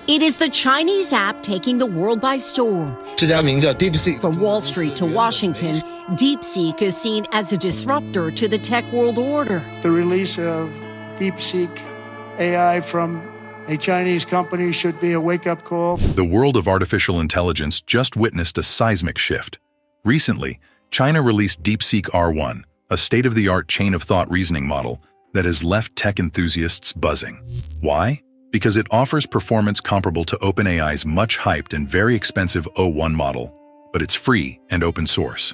It is the Chinese app taking the world by storm. 这家名叫 DeepSeek。 From Wall Street to Washington, DeepSeek is seen as a disruptor to the tech world order. The release of DeepSeek AI from a Chinese company should be a wake-up call. The world of artificial intelligence just witnessed a seismic shift. Recently, China released DeepSeek R1, a state-of-the-art chain-of-thought reasoning model that has left tech enthusiasts buzzing. Why? Because it offers performance comparable to OpenAI's much-hyped and very expensive O1 model, but it's free and open source.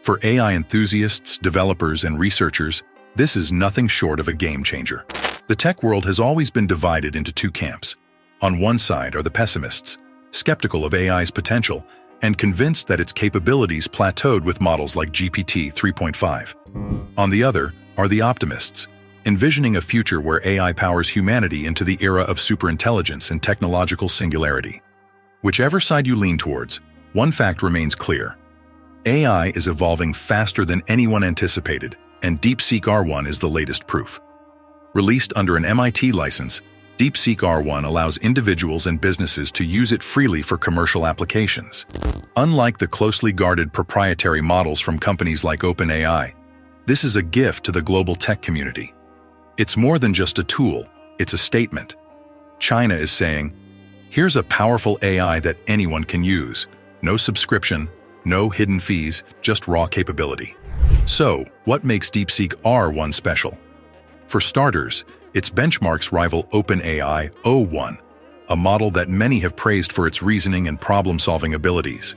For AI enthusiasts, developers, and researchers, this is nothing short of a game-changer. The tech world has always been divided into two camps. On one side are the pessimists, skeptical of AI's potential and convinced that its capabilities plateaued with models like GPT 3.5. On the other are the optimists, envisioning a future where AI powers humanity into the era of superintelligence and technological singularity. Whichever side you lean towards, one fact remains clear. AI is evolving faster than anyone anticipated, and DeepSeek R1 is the latest proof. Released under an MIT license, DeepSeek R1 allows individuals and businesses to use it freely for commercial applications. Unlike the closely guarded proprietary models from companies like OpenAI, this is a gift to the global tech community. It's more than just a tool, it's a statement. China is saying, here's a powerful AI that anyone can use. No subscription, no hidden fees, just raw capability. So, what makes DeepSeek R1 special? For starters, its benchmarks rival OpenAI O1, a model that many have praised for its reasoning and problem-solving abilities.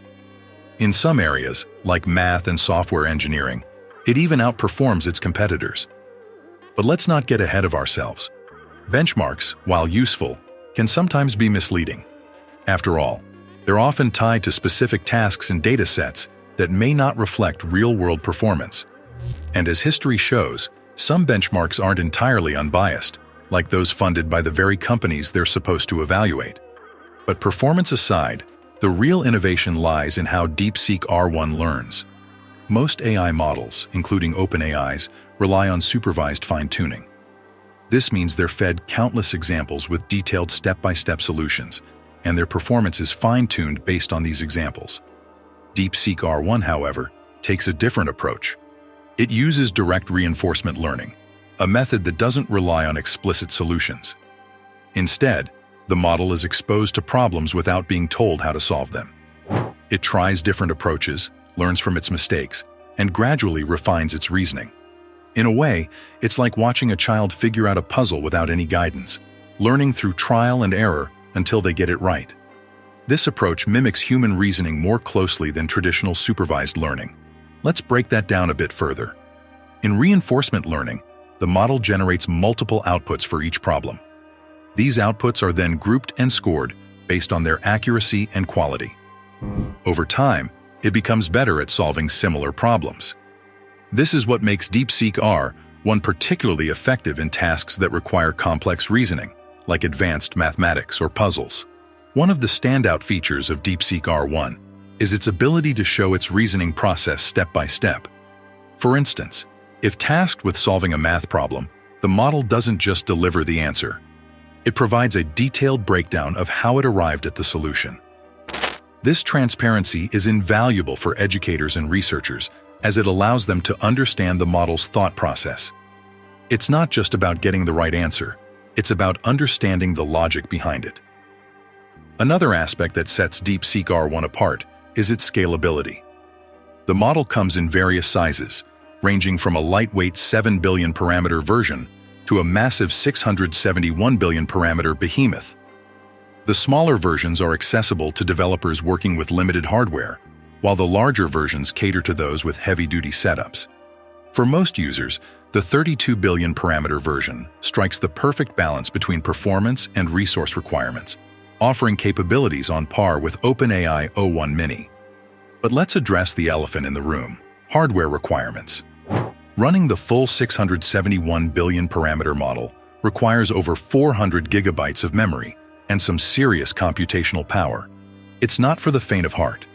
In some areas, like math and software engineering, it even outperforms its competitors. But let's not get ahead of ourselves. Benchmarks, while useful, can sometimes be misleading. After all, they're often tied to specific tasks and data sets that may not reflect real-world performance. And as history shows, some benchmarks aren't entirely unbiased, like those funded by the very companies they're supposed to evaluate. But performance aside, the real innovation lies in how DeepSeek R1 learns. Most AI models, including OpenAI's, rely on supervised fine-tuning. This means they're fed countless examples with detailed step-by-step solutions, and their performance is fine-tuned based on these examples. DeepSeek R1, however, takes a different approach. It uses direct reinforcement learning, a method that doesn't rely on explicit solutions. Instead, the model is exposed to problems without being told how to solve them. It tries different approaches, learns from its mistakes, and gradually refines its reasoning. In a way, it's like watching a child figure out a puzzle without any guidance, learning through trial and error until they get it right. This approach mimics human reasoning more closely than traditional supervised learning. Let's break that down a bit further. In reinforcement learning, the model generates multiple outputs for each problem. These outputs are then grouped and scored based on their accuracy and quality. Over time, it becomes better at solving similar problems. This is what makes DeepSeek R1 particularly effective in tasks that require complex reasoning, like advanced mathematics or puzzles. One of the standout features of DeepSeek R1 is its ability to show its reasoning process step by step. For instance, if tasked with solving a math problem, the model doesn't just deliver the answer. It provides a detailed breakdown of how it arrived at the solution. This transparency is invaluable for educators and researchers, as it allows them to understand the model's thought process. It's not just about getting the right answer, it's about understanding the logic behind it. Another aspect that sets DeepSeek R1 apart is its scalability. The model comes in various sizes, ranging from a lightweight 7 billion parameter version to a massive 671 billion parameter behemoth. The smaller versions are accessible to developers working with limited hardware, while the larger versions cater to those with heavy-duty setups. For most users, the 32 billion parameter version strikes the perfect balance between performance and resource requirements, offering capabilities on par with OpenAI O1 Mini. But let's address the elephant in the room: hardware requirements. Running the full 671 billion parameter model requires over 400 gigabytes of memory and some serious computational power. It's not for the faint of heart.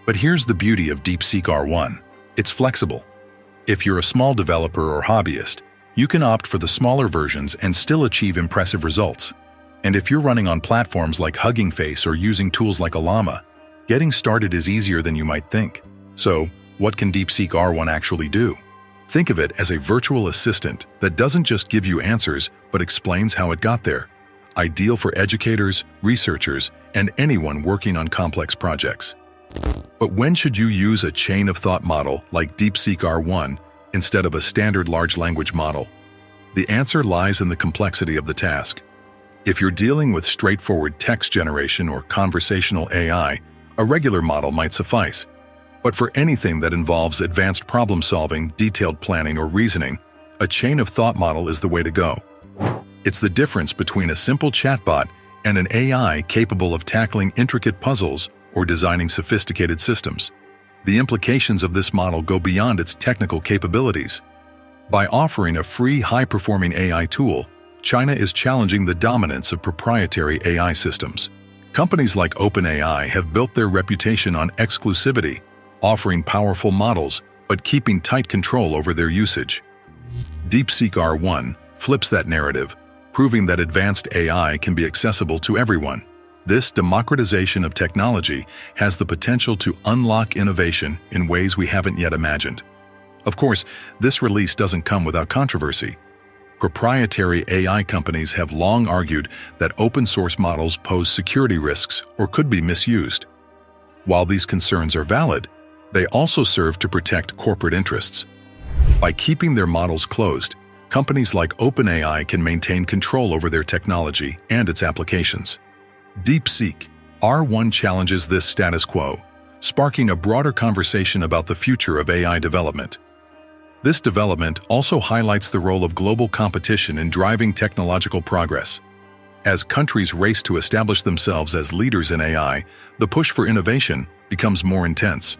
But here's the beauty of DeepSeek R1. It's flexible. If you're a small developer or hobbyist, you can opt for the smaller versions and still achieve impressive results. And if you're running on platforms like Hugging Face or using tools like Llama, getting started is easier than you might think. So, what can DeepSeek R1 actually do? Think of it as a virtual assistant that doesn't just give you answers, but explains how it got there. Ideal for educators, researchers, and anyone working on complex projects. But when should you use a chain-of-thought model like DeepSeek R1 instead of a standard large language model? The answer lies in the complexity of the task. If you're dealing with straightforward text generation or conversational AI, a regular model might suffice. But for anything that involves advanced problem-solving, detailed planning, or reasoning, a chain-of-thought model is the way to go. It's the difference between a simple chatbot and an AI capable of tackling intricate puzzles or designing sophisticated systems. The implications of this model go beyond its technical capabilities. By offering a free, high-performing AI tool, China is challenging the dominance of proprietary AI systems. Companies like OpenAI have built their reputation on exclusivity, offering powerful models but keeping tight control over their usage. DeepSeek R1 flips that narrative, proving that advanced AI can be accessible to everyone. This democratization of technology has the potential to unlock innovation in ways we haven't yet imagined. Of course, this release doesn't come without controversy. Proprietary AI companies have long argued that open-source models pose security risks or could be misused. While these concerns are valid, they also serve to protect corporate interests. By keeping their models closed, companies like OpenAI can maintain control over their technology and its applications. DeepSeek R1 challenges this status quo, sparking a broader conversation about the future of AI development. This development also highlights the role of global competition in driving technological progress. As countries race to establish themselves as leaders in AI, the push for innovation becomes more intense.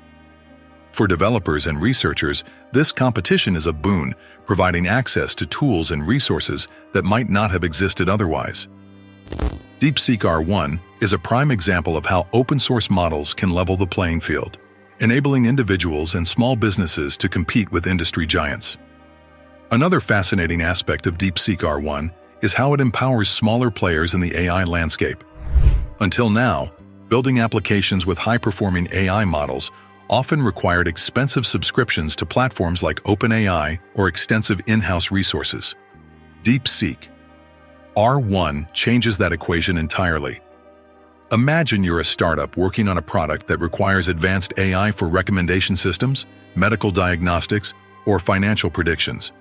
For developers and researchers, this competition is a boon, providing access to tools and resources that might not have existed otherwise. DeepSeek R1 is a prime example of how open-source models can level the playing field, enabling individuals and small businesses to compete with industry giants. Another fascinating aspect of DeepSeek R1 is how it empowers smaller players in the AI landscape. Until now, building applications with high-performing AI models often required expensive subscriptions to platforms like OpenAI or extensive in-house resources. DeepSeek R1 changes that equation entirely. Imagine you're a startup working on a product that requires advanced AI for recommendation systems, medical diagnostics, or financial predictions.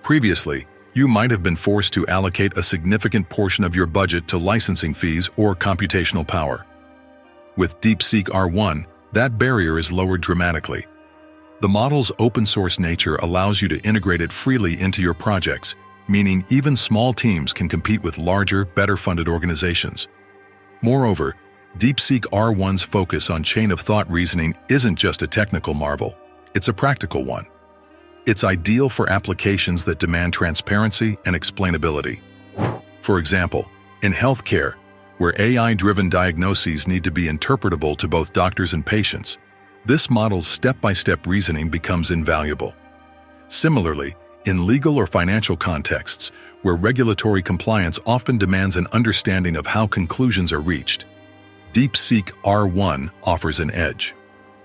Previously, you might have been forced to allocate a significant portion of your budget to licensing fees or computational power. With DeepSeek R1, that barrier is lowered dramatically. The model's open-source nature allows you to integrate it freely into your projects, meaning even small teams can compete with larger, better-funded organizations. Moreover, DeepSeek R1's focus on chain-of-thought reasoning isn't just a technical marvel, it's a practical one. It's ideal for applications that demand transparency and explainability. For example, in healthcare, where AI-driven diagnoses need to be interpretable to both doctors and patients, this model's step-by-step reasoning becomes invaluable. Similarly, in legal or financial contexts, where regulatory compliance often demands an understanding of how conclusions are reached, DeepSeek R1 offers an edge.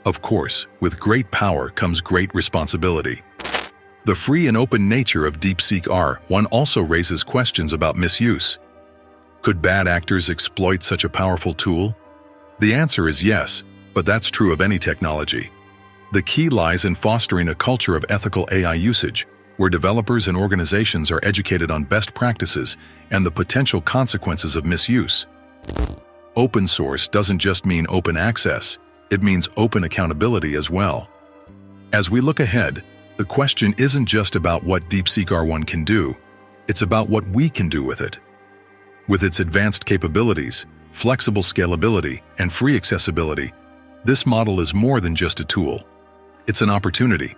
Of course, with great power comes great responsibility. The free and open nature of DeepSeek R1 also raises questions about misuse. Could bad actors exploit such a powerful tool? The answer is yes, but that's true of any technology. The key lies in fostering a culture of ethical AI usage, where developers and organizations are educated on best practices and the potential consequences of misuse. Open source doesn't just mean open access, it means open accountability as well. As we look ahead, the question isn't just about what DeepSeek R1 can do, it's about what we can do with it. With its advanced capabilities, flexible scalability, and free accessibility, this model is more than just a tool. It's an opportunity.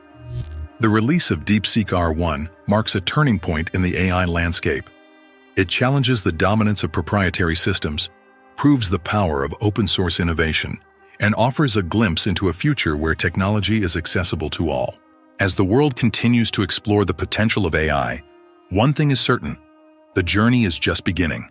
The release of DeepSeek R1 marks a turning point in the AI landscape. It challenges the dominance of proprietary systems, proves the power of open-source innovation, and offers a glimpse into a future where technology is accessible to all. As the world continues to explore the potential of AI, one thing is certain: the journey is just beginning.